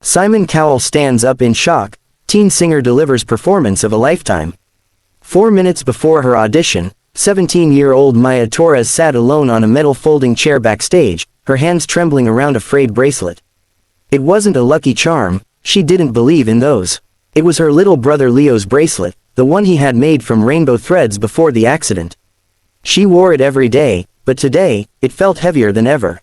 Simon Cowell stands up in shock. Teen singer delivers performance of a lifetime. 4 minutes before her audition, 17-year-old Maya Torres sat alone on a metal folding chair backstage, her hands trembling around a frayed bracelet. It wasn't a lucky charm, she didn't believe in those. It was her little brother Leo's bracelet, the one he had made from rainbow threads before the accident. She wore it every day, but today, it felt heavier than ever.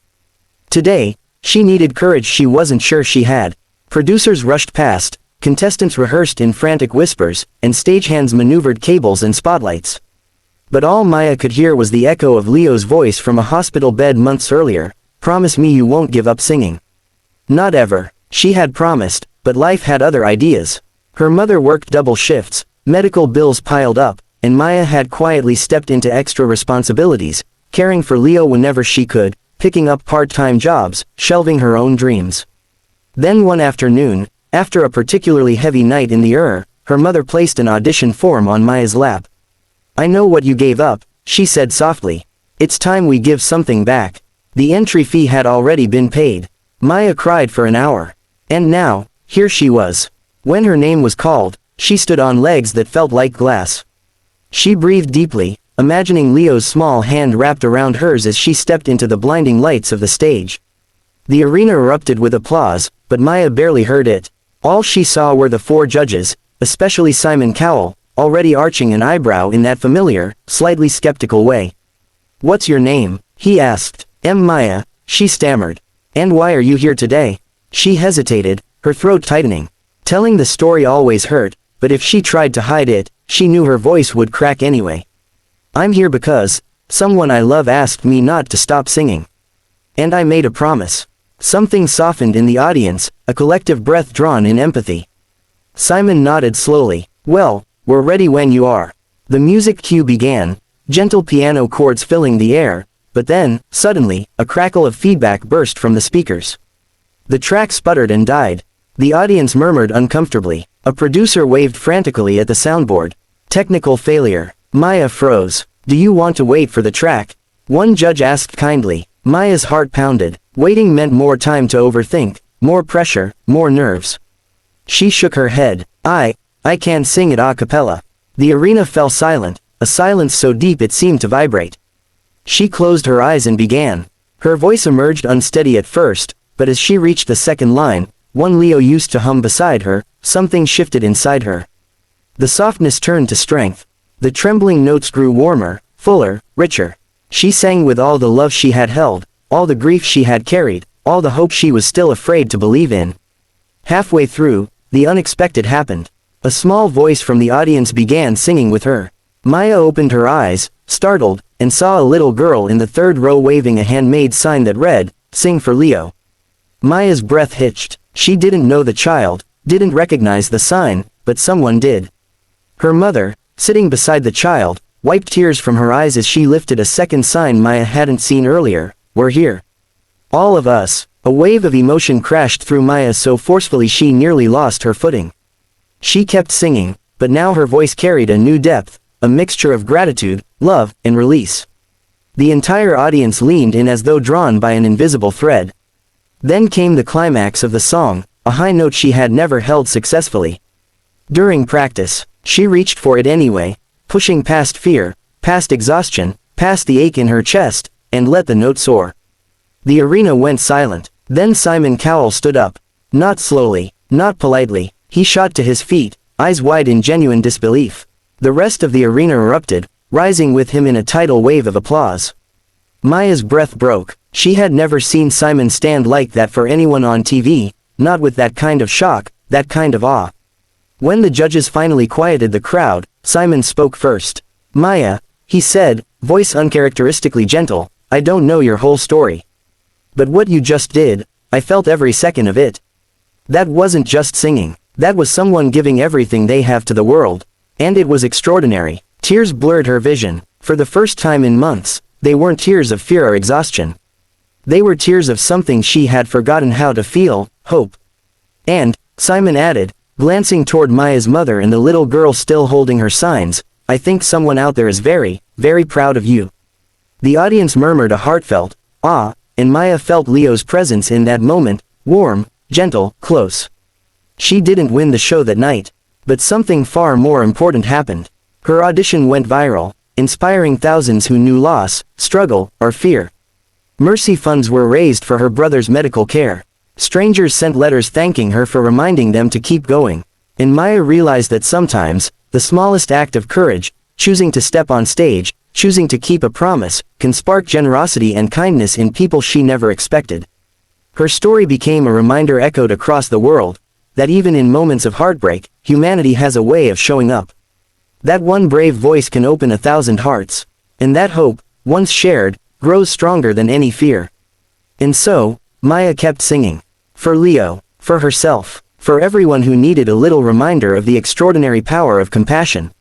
Today, she needed courage she wasn't sure she had. Producers rushed past, contestants rehearsed in frantic whispers, and stagehands maneuvered cables and spotlights. But all Maya could hear was the echo of Leo's voice from a hospital bed months earlier. "Promise me you won't give up singing." Not ever, she had promised, but life had other ideas. Her mother worked double shifts, medical bills piled up, and Maya had quietly stepped into extra responsibilities, caring for Leo whenever she could, picking up part-time jobs, shelving her own dreams. Then one afternoon, after a particularly heavy night in the her mother placed an audition form on Maya's lap. "I know what you gave up," she said softly. "It's time we give something back." The entry fee had already been paid. Maya cried for an hour. And now, here she was. When her name was called, she stood on legs that felt like glass. She breathed deeply, imagining Leo's small hand wrapped around hers as she stepped into the blinding lights of the stage. The arena erupted with applause, but Maya barely heard it. All she saw were the 4 judges, especially Simon Cowell, already arching an eyebrow in that familiar, slightly skeptical way. "What's your name?" he asked. Maya," she stammered. "And why are you here today?" She hesitated, her throat tightening. Telling the story always hurt, but if she tried to hide it, she knew her voice would crack anyway. "I'm here because someone I love asked me not to stop singing. And I made a promise." Something softened in the audience, a collective breath drawn in empathy. Simon nodded slowly. "Well, we're ready when you are." The music cue began, gentle piano chords filling the air, but then, suddenly, a crackle of feedback burst from the speakers. The track sputtered and died. The audience murmured uncomfortably. A producer waved frantically at the soundboard. "Technical failure." Maya froze. "Do you want to wait for the track?" One judge asked kindly. Maya's heart pounded. Waiting meant more time to overthink, more pressure, more nerves. She shook her head. I can't sing it a cappella." The arena fell silent, a silence so deep it seemed to vibrate. She closed her eyes and began. Her voice emerged unsteady at first, but as she reached the second line, one Leo used to hum beside her, something shifted inside her. The softness turned to strength. The trembling notes grew warmer, fuller, richer. She sang with all the love she had held, all the grief she had carried, all the hope she was still afraid to believe in. Halfway through, the unexpected happened. A small voice from the audience began singing with her. Maya opened her eyes, startled, and saw a little girl in the 3rd row waving a handmade sign that read, "Sing for Leo." Maya's breath hitched. She didn't know the child, didn't recognize the sign, but someone did. Her mother, sitting beside the child, wiped tears from her eyes as she lifted a second sign Maya hadn't seen earlier. "We're here. All of us." A wave of emotion crashed through Maya so forcefully she nearly lost her footing. She kept singing, but now her voice carried a new depth, a mixture of gratitude, love, and release. The entire audience leaned in as though drawn by an invisible thread. Then came the climax of the song, a high note she had never held successfully. During practice, she reached for it anyway, pushing past fear, past exhaustion, past the ache in her chest, and let the note soar. The arena went silent. Then Simon Cowell stood up. Not slowly, not politely, he shot to his feet, eyes wide in genuine disbelief. The rest of the arena erupted, rising with him in a tidal wave of applause. Maya's breath broke. She had never seen Simon stand like that for anyone on TV, not with that kind of shock, that kind of awe. When the judges finally quieted the crowd, Simon spoke first. "Maya," he said, voice uncharacteristically gentle, "I don't know your whole story. But what you just did, I felt every second of it. That wasn't just singing. That was someone giving everything they have to the world. And it was extraordinary." Tears blurred her vision. For the first time in months, they weren't tears of fear or exhaustion. They were tears of something she had forgotten how to feel, hope. "And," Simon added, glancing toward Maya's mother and the little girl still holding her signs, "I think someone out there is very, very proud of you." The audience murmured a heartfelt, "Ah," and Maya felt Leo's presence in that moment, warm, gentle, close. She didn't win the show that night, but something far more important happened. Her audition went viral, inspiring thousands who knew loss, struggle, or fear. Mercy funds were raised for her brother's medical care. Strangers sent letters thanking her for reminding them to keep going. And Maya realized that sometimes, the smallest act of courage, choosing to step on stage, choosing to keep a promise, can spark generosity and kindness in people she never expected. Her story became a reminder echoed across the world, that even in moments of heartbreak, humanity has a way of showing up. That one brave voice can open 1,000 hearts. And that hope, once shared, grows stronger than any fear. And so, Maya kept singing. For Leo, for herself, for everyone who needed a little reminder of the extraordinary power of compassion.